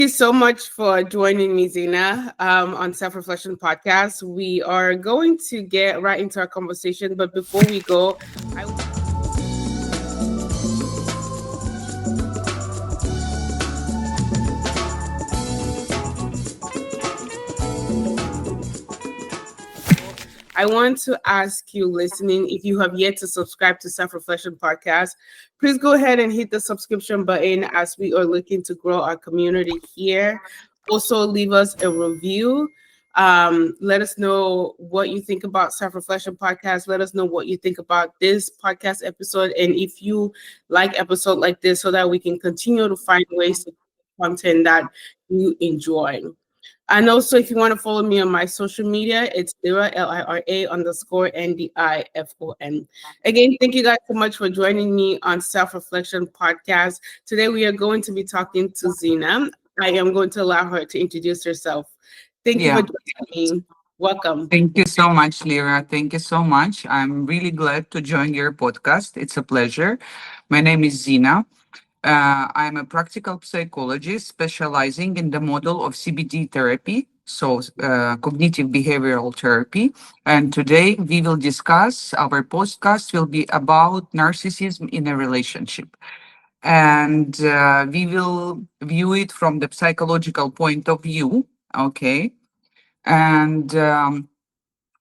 Thank you so much for joining me, Zina, on Self Reflection Podcast. We are going to get right into our conversation, but before we go, I I want to ask you listening, if you have yet to subscribe to Self Reflection Podcast, please go ahead and hit the subscription button as we are looking to grow our community here. Also, leave us a review. Let us know what you think about Self Reflection Podcast. Let us know what you think about this podcast episode. And if you like episode like this, so that we can continue to find ways to content that you enjoy. And also, if you want to follow me on my social media, it's Lira, Lira_Ndifon. Again, thank you guys so much for joining me on Self Reflection Podcast. Today, we are going to be talking to Zina. I am going to allow her to introduce herself. Thank you for Yeah, joining me. Welcome. thank you so much, Lyra. Thank you so much. I'm really glad to join your podcast. It's a pleasure. My name is Zina. I'm a practical psychologist specializing in the model of CBT therapy, so cognitive behavioral therapy. And today we will discuss, our podcast will be about narcissism in a relationship. And we will view it from the psychological point of view. Okay. And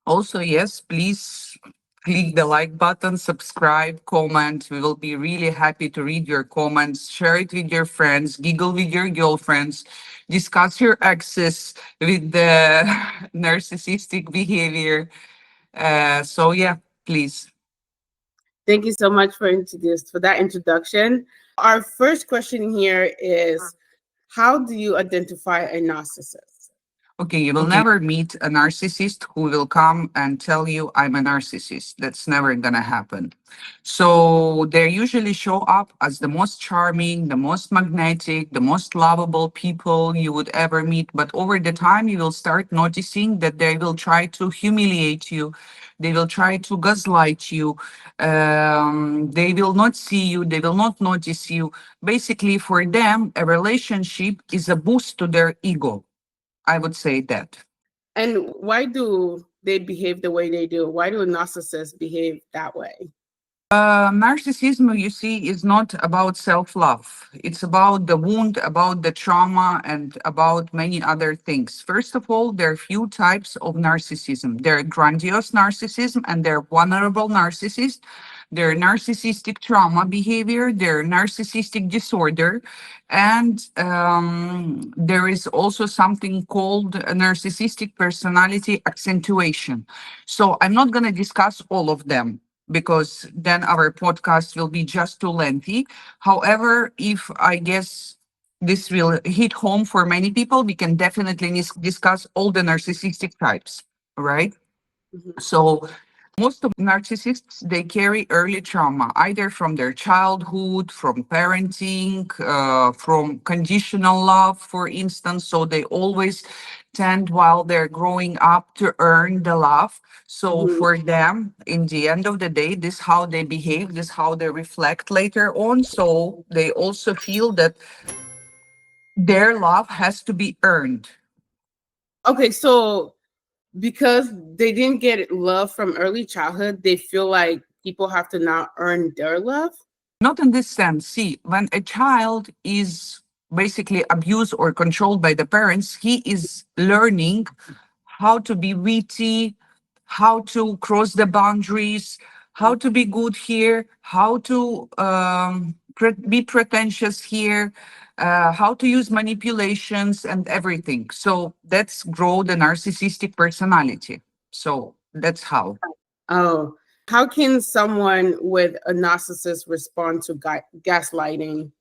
also, yes, please click the like button, subscribe, comment. We will be really happy to read your comments. Share it with your friends, giggle with your girlfriends, discuss your exes with the narcissistic behavior. Yeah, please. Thank you so much for that introduction. Our first question here is, how do you identify a narcissist? Okay, you will never meet a narcissist who will come and tell you, I'm a narcissist. That's never going to happen. So they usually show up as the most charming, the most magnetic, the most lovable people you would ever meet. But over the time, you will start noticing that they will try to humiliate you. They will try to gaslight you. They will not see you. They will not notice you. Basically, for them, a relationship is a boost to their ego. I would say that. And why do they behave the way they do? Why do narcissists behave that way? Narcissism, you see, is not about self love. It's about the wound, about the trauma, and about many other things. First of all, there are few types of narcissism. There are grandiose narcissism and there are vulnerable narcissist. There are narcissistic trauma behavior, there are narcissistic disorder, and there is also something called a narcissistic personality accentuation. So I'm not going to discuss all of them because then our podcast will be just too lengthy. However, if I guess this will hit home for many people, we can definitely discuss all the narcissistic types, right? Mhm. So most of narcissists, they carry early trauma, either from their childhood, from parenting, from conditional love, for instance. So they always tend while they're growing up to earn the love. So Mhm. for them, in the end of the day, this is how they behave, this is how they reflect later on. So they also feel that their love has to be earned. Okay, so because they didn't get love from early childhood, they feel like people have to now earn their love. Not in this sense. See, when a child is basically abused or controlled by the parents, he is learning how to be witty, how to cross the boundaries, how to be good here, how to be pretentious here, how to use manipulations and everything. So that's grow the narcissistic personality. So that's how. Oh, how can someone with a narcissist respond to gaslighting?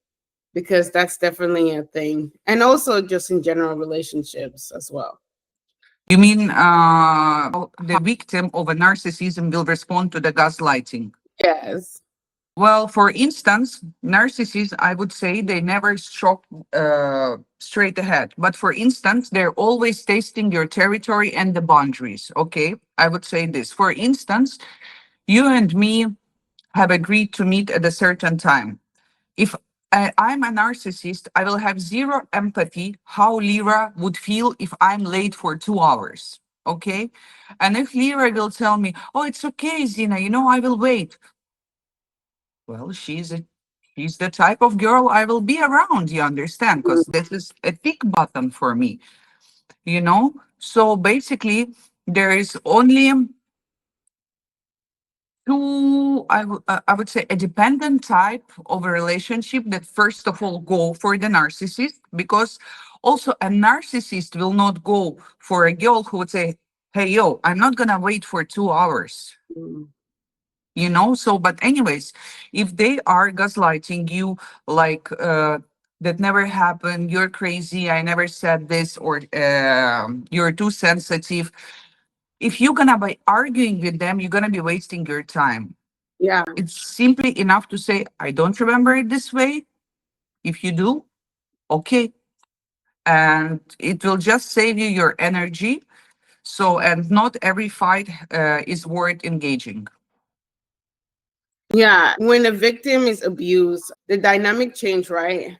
Because that's definitely a thing. And also just in general relationships as well. You mean how the victim of a narcissism will respond to the gaslighting? Yes. Well, for instance, narcissists, I would say they never shock straight ahead. But for instance, they're always testing your territory and the boundaries. Okay, I would say this. For instance, you and me have agreed to meet at a certain time. If I'm a narcissist. I will have zero empathy how Lira would feel if I'm late for 2 hours. Okay. And if Lira will tell me, oh, it's okay, Zina, I will wait. Well, she's the type of girl I will be around, you understand? Because this is a tick button for me, you know? So basically, there is only two, I would say, a dependent type of a relationship that first of all go for the narcissist, because also a narcissist will not go for a girl who would say, hey, yo, I'm not gonna wait for 2 hours. Mm. So but anyways, if they are gaslighting you, like that never happened, you're crazy, I never said this, or you're too sensitive, if you're gonna be arguing with them, you're gonna be wasting your time. Yeah. It's simply enough to say, I don't remember it this way. If you do, okay. And it will just save you your energy. So, and not every fight is worth engaging. Yeah. When a victim is abused, the dynamic change, right?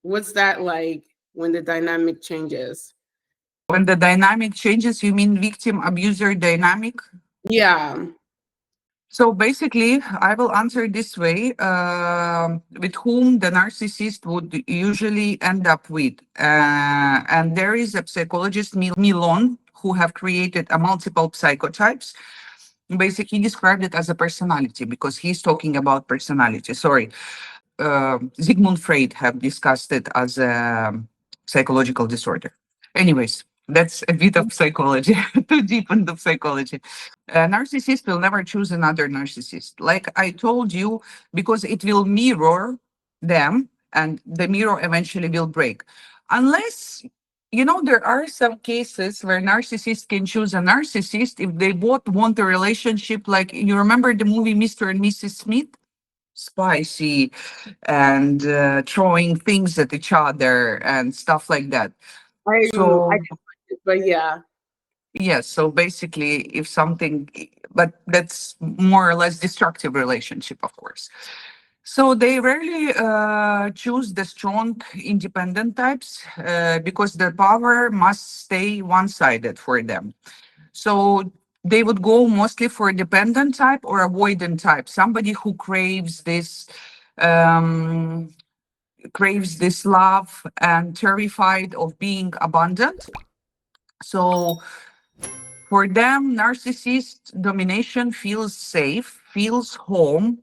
What's that like when the dynamic changes? When the dynamic changes, you mean victim abuser dynamic? Yeah. So basically, I will answer this way, with whom the narcissist would usually end up with. And there is a psychologist, Milon, who have created a multiple psychotypes. Basically, he described it as a personality because he's talking about personality. Sorry. Sigmund Freud have discussed it as a psychological disorder. Anyways, that's a bit of psychology, too deep into psychology. A narcissist will never choose another narcissist. Like I told you, because it will mirror them and the mirror eventually will break. Unless, there are some cases where narcissists can choose a narcissist if they both want a relationship. Like, you remember the movie Mr. and Mrs. Smith? Spicy and throwing things at each other and stuff like that. I So didn't watch it, but yeah. yes, so basically, if something, but that's more or less destructive relationship, of course. So they rarely choose the strong, independent types because the power must stay one-sided for them. So they would go mostly for dependent type or avoidant type, somebody who um, craves this love and terrified of being abandoned. So for them, narcissist domination feels safe, feels home,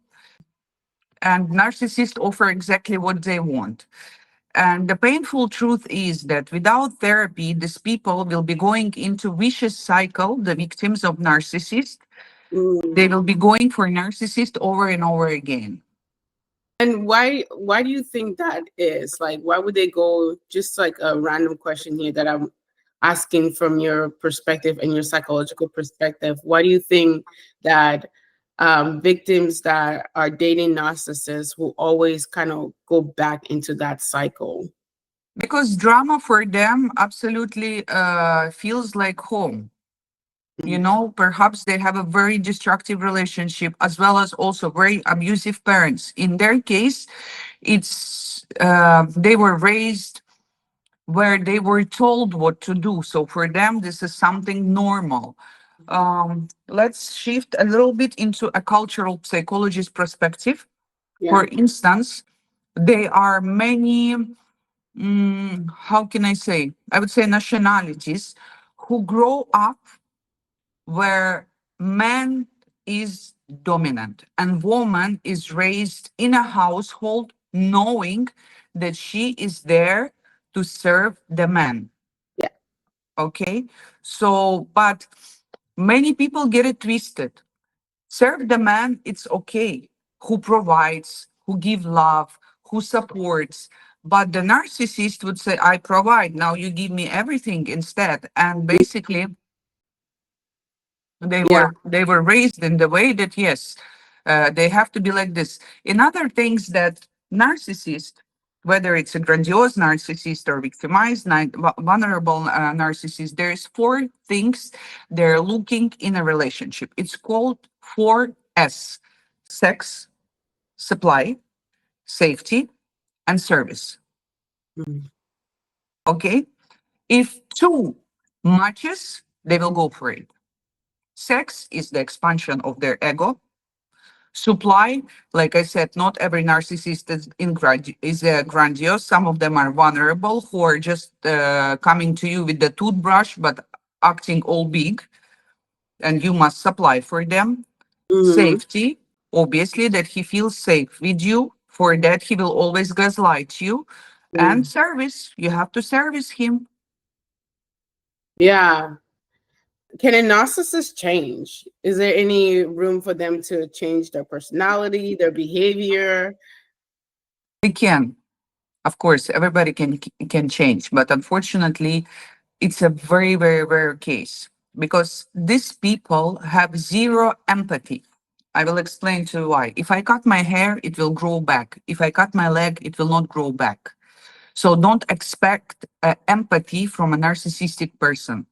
and narcissists offer exactly what they want. And the painful truth is that without therapy, these people will be going into vicious cycle, the victims of narcissists. Mm. They will be going for narcissist over and over again. And why do you think that is? Like, why would they go? Just like a random question here that I'm asking from your perspective and your psychological perspective. Why do you think that victims that are dating narcissists will always kind of go back into that cycle? Because drama for them absolutely feels like home. Mhm. Perhaps they have a very destructive relationship as well as also very abusive parents. In their case, it's they were raised where they were told what to do. So for them, this is something normal. Let's shift a little bit into a cultural psychologist perspective. Yeah. For instance, there are many, how can I say? I would say nationalities who grow up where man is dominant and woman is raised in a household knowing that she is there to serve the man. Yeah. Okay. So, but many people get it twisted. Serve the man, it's okay. Who provides, who give love, who supports. But the narcissist would say, I provide, now you give me everything instead. And basically, they Yeah. were they were raised in the way that yes, they have to be like this. In other things that narcissist, whether it's a grandiose narcissist or victimized, vulnerable narcissist, there's four things they're looking in a relationship. It's called 4S: sex, supply, safety, and service. Mhm. Okay? If two matches, they will go for it. Sex is the expansion of their ego. Supply, like I said, not every narcissist is grandiose. Some of them are vulnerable, who are just coming to you with the toothbrush, but acting all big, and you must supply for them. Mhm. Safety, obviously, that he feels safe with you. For that, he will always gaslight you. And Mhm. service, you have to service him. Yeah. Can a narcissist change? Is there any room for them to change their personality, their behavior? They can, of course, everybody can change, but unfortunately, it's a very, very rare case because these people have zero empathy. I will explain to you why. If I cut my hair, it will grow back. If I cut my leg, it will not grow back. So don't expect empathy from a narcissistic person.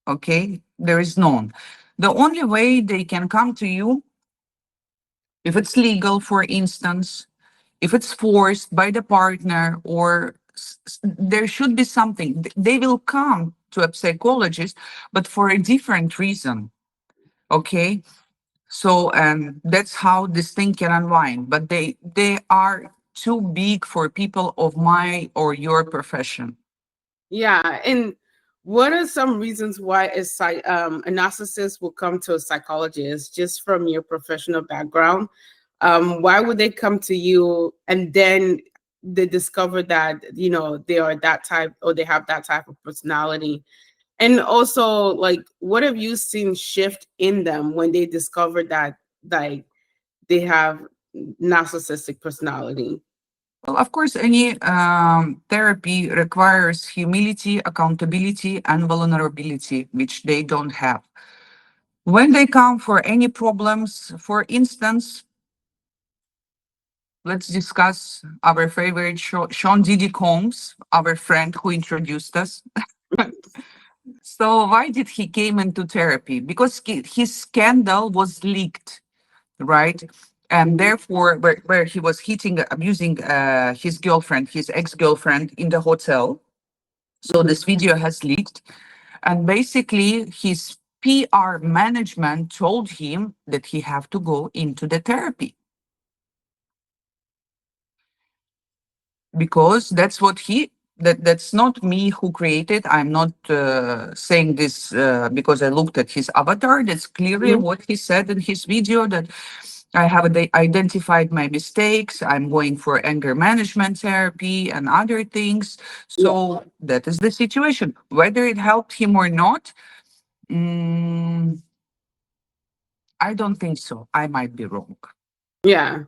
Okay, there is none. The only way they can come to you, if it's legal, for instance, if it's forced by the partner, or there should be something, they will come to a psychologist, but for a different reason. Okay, so that's how this thing can unwind, but they are too big for people of my or your profession. Yeah, and what are some reasons why a narcissist will come to a psychologist just from your professional background? Why would they come to you and then they discover that they are that type or they have that type of personality? And also, like, what have you seen shift in them when they discover that, like, they have narcissistic personality? Well, of course, any therapy requires humility, accountability, and vulnerability, which they don't have. When they come for any problems, for instance, let's discuss our favorite Sean Diddy Combs, our friend who introduced us. So why did he came into therapy? Because his scandal was leaked, right? And Mhm. therefore, where he was hitting, abusing his girlfriend, his ex-girlfriend in the hotel. So Mhm. this video has leaked. And basically, his PR management told him that he have to go into the therapy because that's what that's not me who created. I'm not saying this because I looked at his avatar. That's clearly Mhm. what he said in his video, that I have identified my mistakes. I'm going for anger management therapy and other things. Yeah. So that is the situation. Whether it helped him or not, mm, I don't think so. I might be wrong. Yeah.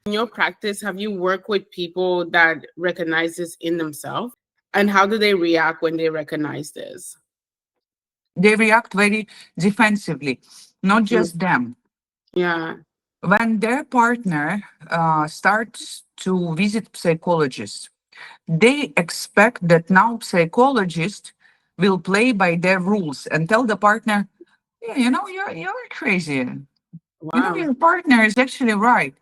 In your practice, have you worked with people that recognize this in themselves? And how do they react when they recognize this? They react very defensively, not Mm. just them. Yeah. When their partner starts to visit psychologists, they expect that now psychologist will play by their rules and tell the partner, yeah, you're crazy. Wow. Your partner is actually right.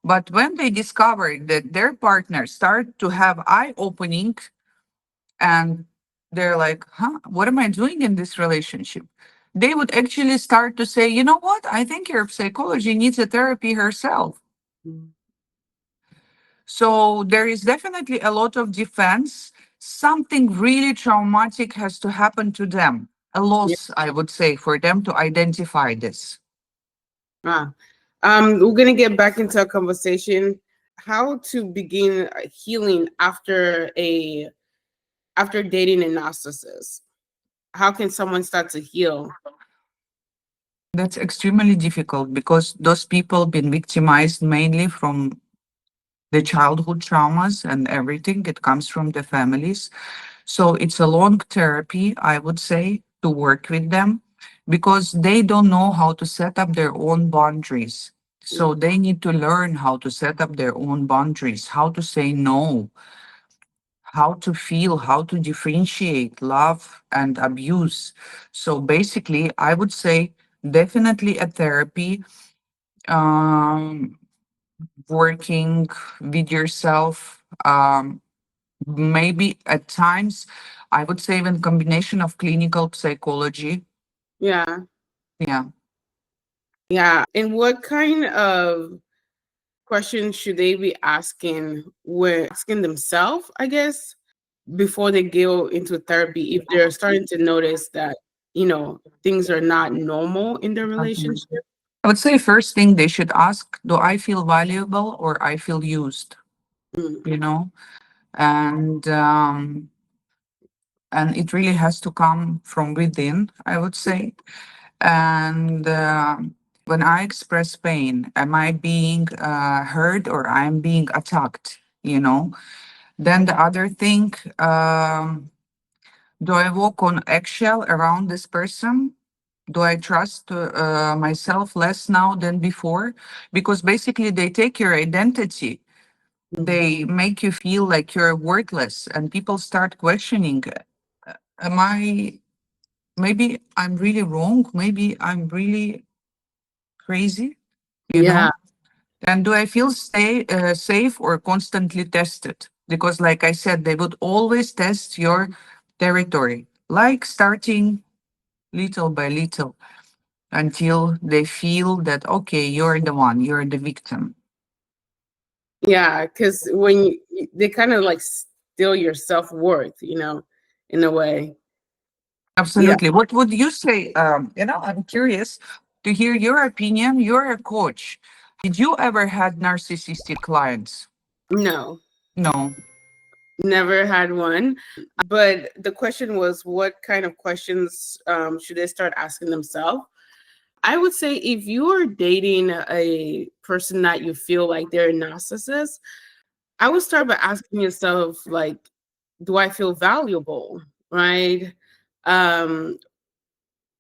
But when they discover that their partner start to have eye opening, and they're like, huh, what am I doing in this relationship? They would actually start to say, you know what? I think your psychology needs a therapy herself. Mm. So there is definitely a lot of defense. Something really traumatic has to happen to them. A Yeah. loss, I would say, for them to identify this. Ah. We're gonna get back into a conversation. How to begin healing after dating a narcissist? How can someone start to heal? That's extremely difficult because those people been victimized mainly from the childhood traumas and everything. It comes from the families. So it's a long therapy, I would say, to work with them because they don't know how to set up their own boundaries. So they need to learn how to set up their own boundaries, how to say no, how to feel, how to differentiate love and abuse. So basically, I would say definitely a therapy, um, working with yourself, Um, Maybe at times, I would say even combination of clinical psychology. Yeah. Yeah. Yeah. And what kind of questions should they be asking when asking themselves, I guess, before they go into therapy if they're starting to notice that, things are not normal in their Mhm. relationship? I would say first thing they should ask, do I feel valuable or I feel used? Mm. You know, and and it really has to come from within, I would say. And when I express pain, am I being heard or I'm being attacked? Then the other thing, do I walk on eggshell around this person? Do I trust myself less now than before? Because basically, they take your identity, they make you feel like you're worthless, and people start questioning, am I, maybe I'm really wrong? Maybe I'm really crazy, you Yeah. know? And do I feel safe or constantly tested? Because, like I said, they would always test your territory, like starting little by little until they feel that, okay, you're the one, you're the victim. Yeah, because when they kind of like steal your self-worth, in a way. Yeah. Absolutely. What would you say? I'm curious to hear your opinion. You're a coach. Did you ever had narcissistic clients? No, No. never had one. But the question was, what kind of questions should they start asking themselves? I would say if you are dating a person that you feel like they're a narcissist, I would start by asking yourself, like, do I feel valuable? Right? Um,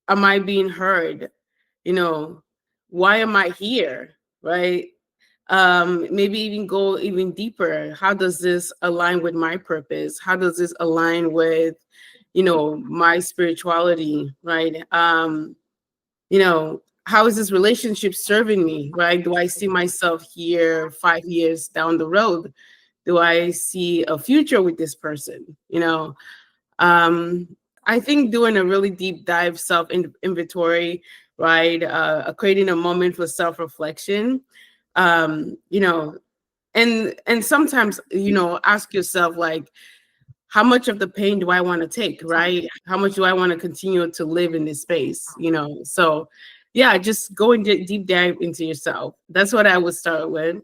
am I being heard? You know, why am I here? Right? Maybe even go even deeper. How does this align with my purpose? How does this align with, my spirituality? Right? How is this relationship serving me? Right? Do I see myself here 5 years down the road? Do I see a future with this person? Um, I think doing a really deep dive self inventory, right? Creating a moment for self reflection, um, you know, and sometimes, ask yourself, like, how much of the pain do I want to take, right? How much do I want to continue to live in this space, So, yeah, just go and deep dive into yourself. That's what I would start with.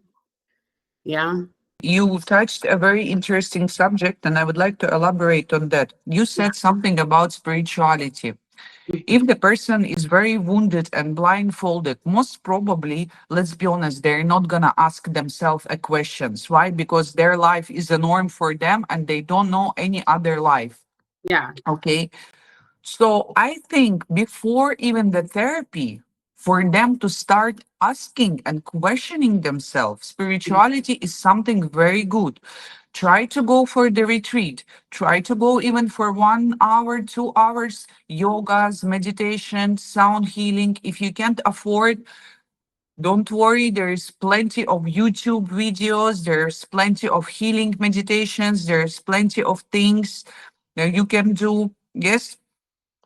Yeah. You touched a very interesting subject, and I would like to elaborate on that. You Yeah. said something about spirituality. If the person is very wounded and blindfolded, most probably, let's be honest, they're not gonna ask themselves a questions. Why? Because their life is a norm for them and they don't know any other life. Yeah. Okay. So I think before even the therapy, for them to start asking and questioning themselves, spirituality is something very good. Try to go for the retreat. Try to go even for 1 hour, 2 hours, yogas, meditation, sound healing. If you can't afford, don't worry. There's plenty of YouTube videos. There's plenty of healing meditations. There's plenty of things that you can do. Yes,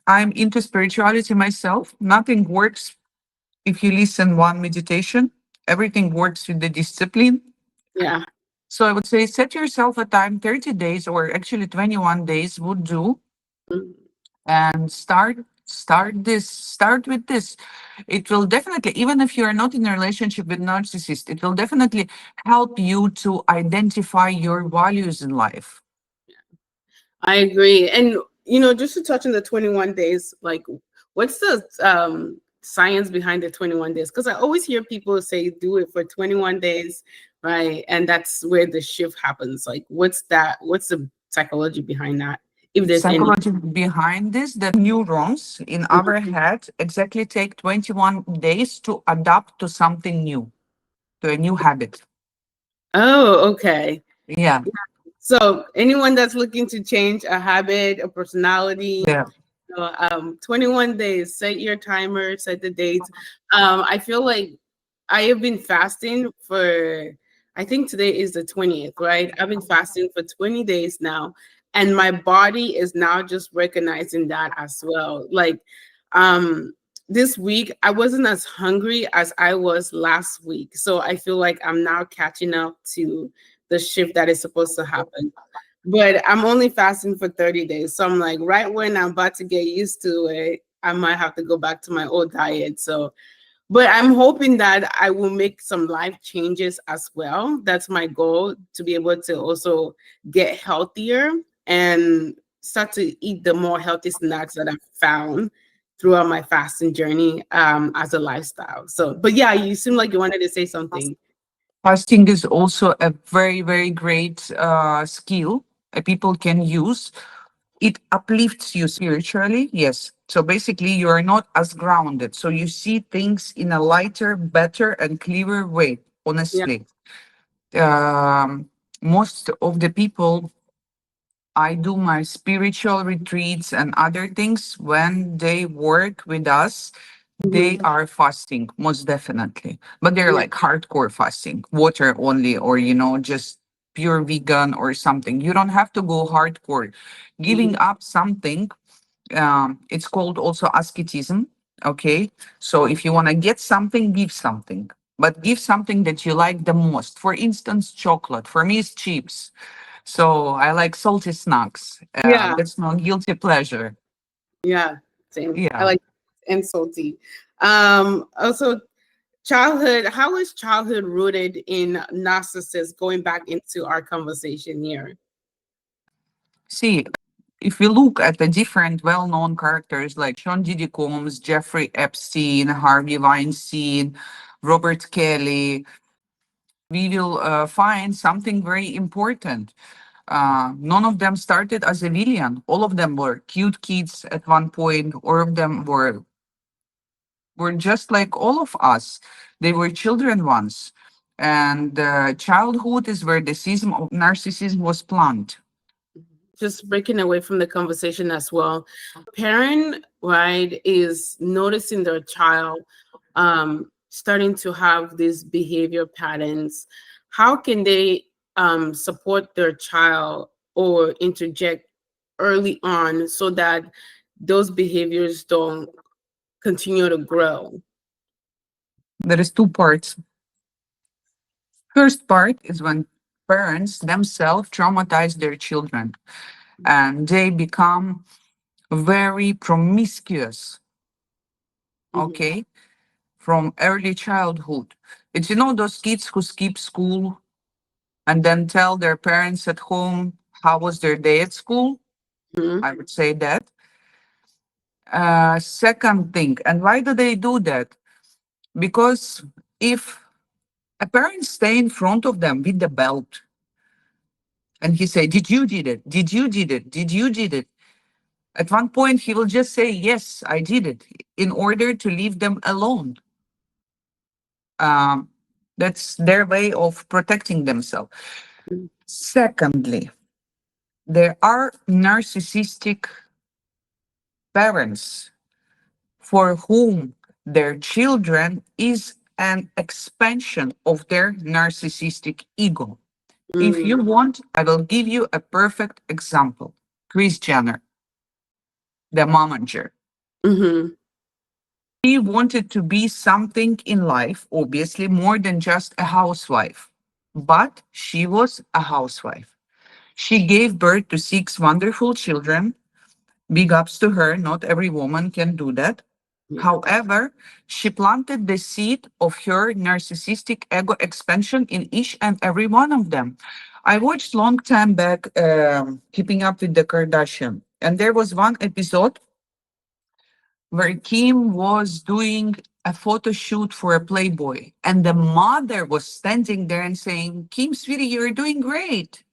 I'm into spirituality myself. Nothing works if you listen one meditation. Everything works with the discipline. Yeah. So I would say set yourself a time, 30 days or actually 21 days would do, Mhm. and start with this. It will definitely, even if you are not in a relationship with narcissist, it will definitely help you to identify your values in life. I agree. And just to touch on the 21 days, like, what's the science behind the 21 days? Because I always hear people say do it for 21 days, right? And that's where the shift happens. Like, what's that? What's the psychology behind that? If there's any. Psychology behind this, that neurons in our head exactly take 21 days to adapt to something new, to a new habit. Oh, okay. Yeah. So anyone that's looking to change a habit, a personality, Yeah. 21 days, set your timer, set the dates. I feel like I have been fasting for I think today is the 20th, right? I've been fasting for 20 days now, and my body is now just recognizing that as well. Like, um, this week I wasn't as hungry as I was last week. So I feel like I'm now catching up to the shift that is supposed to happen. But I'm only fasting for 30 days. So I'm like, right when I'm about to get used to it, I might have to go back to my old diet. So but I'm hoping that I will make some life changes as well. That's my goal, to be able to also get healthier and start to eat the more healthy snacks that I've found throughout my fasting journey as a lifestyle. So, but yeah, you seem like you wanted to say something. Fasting is also a very, very great skill people can use. It uplifts you spiritually, yes. So basically, you are not as grounded. So you see things in a lighter, better, and clearer way, Yeah. honestly. Most of the people, I do my spiritual retreats and other things when they work with us. They Mhm. are fasting, most definitely. But they're Yeah. like hardcore fasting, water only, or, just pure vegan or something. You don't have to go hardcore. Giving Mhm. up something, it's called also asceticism. Okay. So if you want to get something, give something. But give something that you like the most. For instance, chocolate. For me, it's chips. So I like salty snacks. Yeah. That's no guilty pleasure. Yeah. Same. I Yeah. like and salty. Also childhood, how is childhood rooted in narcissists, going back into our conversation here? See, if we look at the different well-known characters like Sean Diddy Combs, Jeffrey Epstein, Harvey Weinstein, Robert Kelly, we will find something very important. None of them started as a villain. All of them were cute kids at one point. All of them were just like all of us. They were children once. And childhood is where the season of narcissism was planted. Just breaking away from the conversation as well. Parent, right, is noticing their child starting to have these behavior patterns. How can they support their child or interject early on so that those behaviors don't continue to grow? There is two parts. First part is when parents themselves traumatize their children and they become very promiscuous, Mhm. okay, from early childhood. It's, those kids who skip school and then tell their parents at home how was their day at school. Mhm. I would say that. Second thing, and why do they do that? Because if a parent stay in front of them with the belt and he say, "Did you did it? Did you did it? Did you did it?" At one point, he will just say, "Yes, I did it," in order to leave them alone. Um, that's their way of protecting themselves. Secondly, there are narcissistic parents for whom their children is an expansion of their narcissistic ego. If you Mhm. want, I will give you a perfect example. Kris Jenner, the momager. Mhm. She wanted to be something in life, obviously more than just a housewife, but she was a housewife. She gave birth to six wonderful children. Big ups to her. Not every woman can do that. Yeah. However, she planted the seed of her narcissistic ego expansion in each and every one of them. I watched long time back Keeping Up with the Kardashian, and there was one episode where Kim was doing a photo shoot for a Playboy, and the mother was standing there and saying, "Kim, sweetie, you're doing great."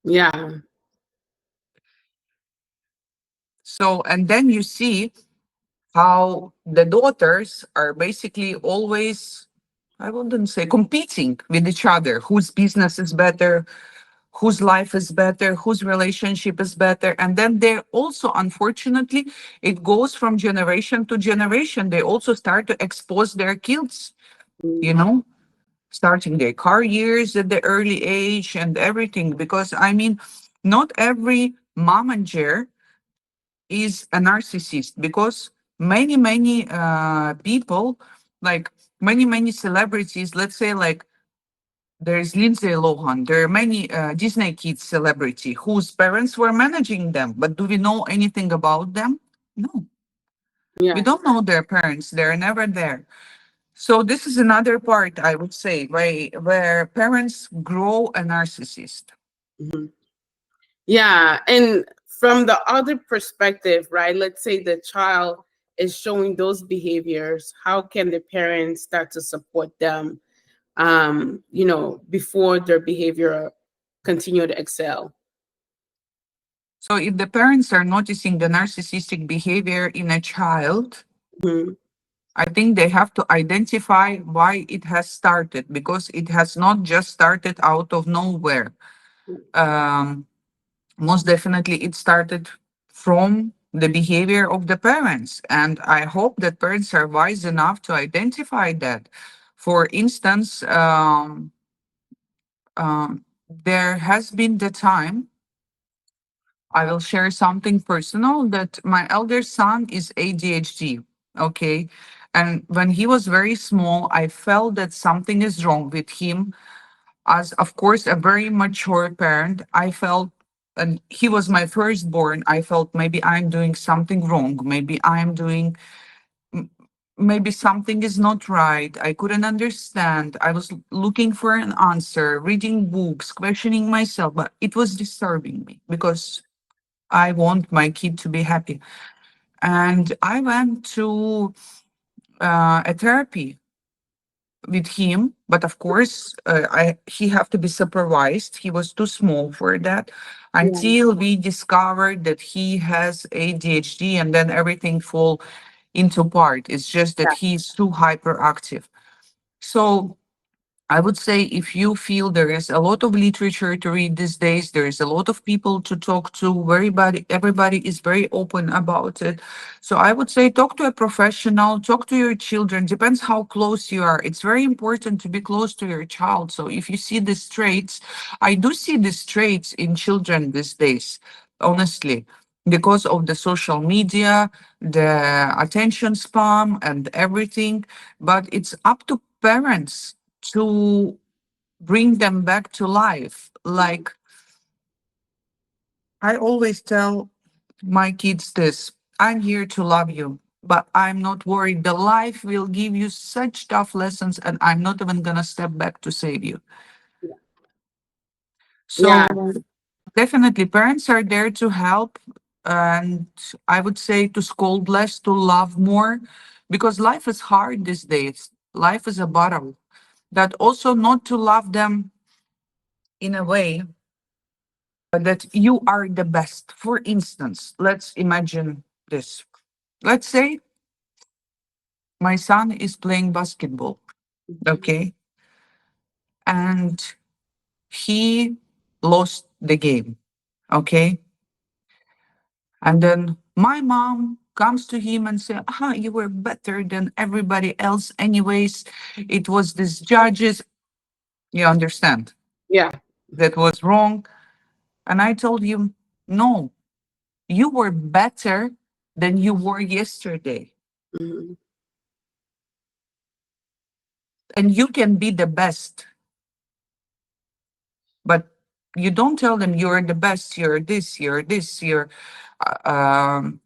Yeah. So, and then you see how the daughters are basically always, I wouldn't say competing with each other, whose business is better, whose life is better, whose relationship is better. And then they also, unfortunately, it goes from generation to generation. They also start to expose their kids you know, starting their careers at the early age and everything. Because I mean, not every momager is a narcissist, because many people, like many celebrities, let's say like there's Lindsay Lohan, there are many Disney kids celebrity whose parents were managing them, but do we know anything about them? No, we Yeah. don't know their parents, they're never there. So this is another part, I would say, where parents grow a narcissist. Mhm. Yeah. And from the other perspective, right? Let's say the child is showing those behaviors. How can the parents start to support them, before their behavior continue to excel? So if the parents are noticing the narcissistic behavior in a child, Mhm. I think they have to identify why it has started, because it has not just started out of nowhere. Um, Most definitely, it started from the behavior of the parents. And I hope that parents are wise enough to identify that. For instance, there has been the time, I will share something personal, that my elder son is ADHD. Okay. And when he was very small, I felt that something is wrong with him. As, of course, a very mature parent, I felt, and he was my firstborn, I felt maybe I'm doing something wrong. Maybe something is not right. I couldn't understand. I was looking for an answer, reading books, questioning myself, but it was disturbing me because I want my kid to be happy. And I went to a therapy with him, but of course, he have to be supervised. He was too small for that, Yeah. until we discovered that he has ADHD, and then everything fall into part. It's just that Yeah. he's too hyperactive. So I would say, if you feel there is a lot of literature to read these days, there is a lot of people to talk to, everybody is very open about it. So I would say talk to a professional, talk to your children, depends how close you are. It's very important to be close to your child. So if you see these traits, I do see these traits in children these days, honestly, because of the social media, the attention spam and everything. But it's up to parents to bring them back to life. Like, I always tell my kids this: I'm here to love you, but I'm not worried. The life will give you such tough lessons, and I'm not even going to step back to save you. Yeah. So, definitely, parents are there to help. And I would say to scold less, to love more, because life is hard these days. Life is a battle. That also not to love them in a way that you are the best. For instance, let's imagine this. Let's say my son is playing basketball, okay? And he lost the game, okay? And then my mom comes to him and say, you were better than everybody else anyways. It was these judges. You understand? Yeah. That was wrong. And I told him, no, you were better than you were yesterday. Mhm. And you can be the best, but you don't tell them you're the best, you're uh, um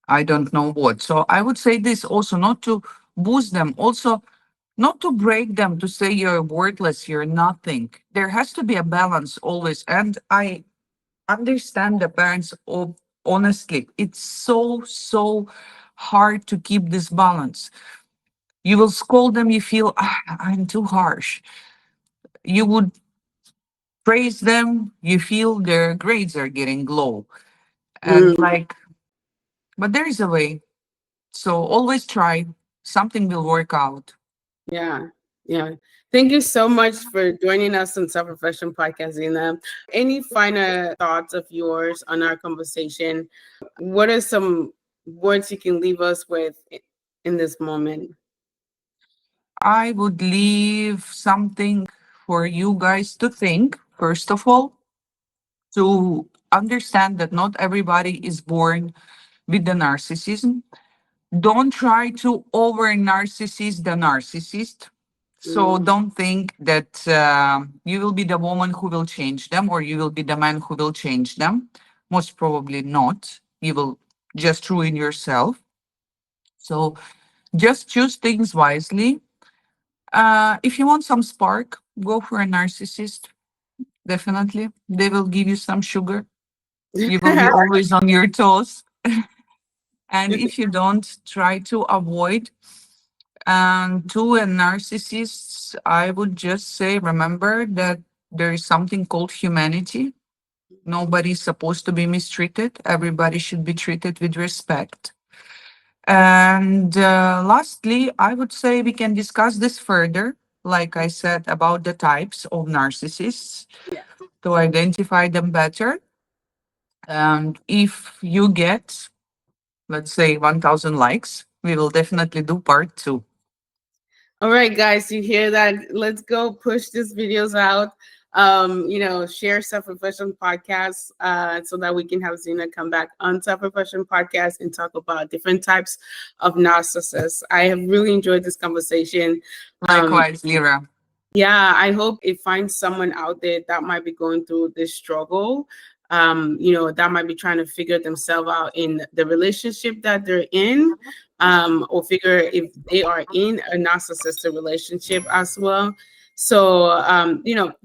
I don't know what. So I would say this also, not to boost them, also not to break them, to say you're worthless, you're nothing. There has to be a balance always. And I understand the parents of, honestly, it's so hard to keep this balance. You will scold them, you feel, I'm too harsh. You would praise them, you feel their grades are getting low. And Mhm. like, but there is a way. So always try, something will work out. Yeah. Yeah. Thank you so much for joining us on Self Reflection Podcast, Zina. Any final thoughts of yours on our conversation? What are some words you can leave us with in this moment? I would leave something for you guys to think, first of all, to understand that not everybody is born with the narcissism. Don't try to over narcissist the narcissist. So Mm. don't think that you will be the woman who will change them or you will be the man who will change them. Most probably not. You will just ruin yourself. So just choose things wisely. If you want some spark, go for a narcissist. Definitely. They will give you some sugar. You will be always on your toes. And if you don't, try to avoid. And to a narcissist, I would just say remember that there is something called humanity. Nobody's supposed to be mistreated. Everybody should be treated with respect. And lastly, I would say we can discuss this further, like I said, about the types of narcissists Yeah. to identify them better. And if you get, let's say, 1,000 likes, we will definitely do part two. All right, guys, you hear that? Let's go push these videos out. Share self-reflection podcasts so that we can have Zina come back on self-reflection podcast and talk about different types of narcissists. I have really enjoyed this conversation. Um, Likewise, Lira. yeah, I hope it finds someone out there that might be going through this struggle. That might be trying to figure themselves out in the relationship that they're in, or figure if they are in a narcissistic relationship as well. So,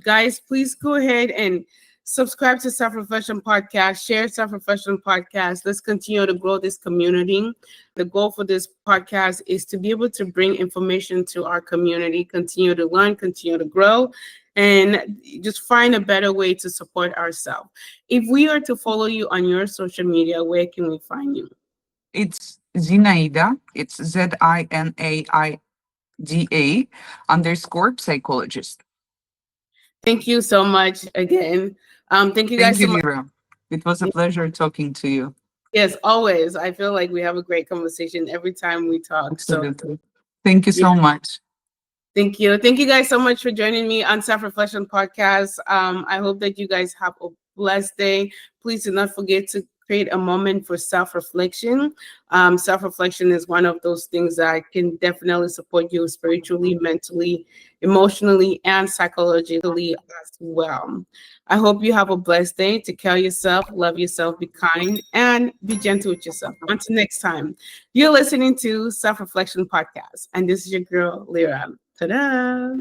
guys, please go ahead and subscribe to Self Reflection Podcast, share Self Reflection Podcast. Let's continue to grow this community. The goal for this podcast is to be able to bring information to our community, continue to learn, continue to grow, and just find a better way to support ourselves. If we are to follow you on your social media, where can we find you? It's Zinaida. It's ZINAIDA _psychologist. Thank you so much again. Thank you Thank guys you, so much. Lira. It was a pleasure talking to you. Yes, always. I feel like we have a great conversation every time we talk. So, Absolutely. Thank you yeah. so much. Thank you. Thank you guys so much for joining me on Self Reflection Podcast. I hope that you guys have a blessed day. Please do not forget to create a moment for self reflection. Self reflection is one of those things that can definitely support you spiritually, mentally, emotionally, and psychologically as well. I hope you have a blessed day. Take care of yourself, love yourself, be kind, and be gentle with yourself. Until next time, you're listening to Self Reflection Podcast, and this is your girl, Lira. Ta-da!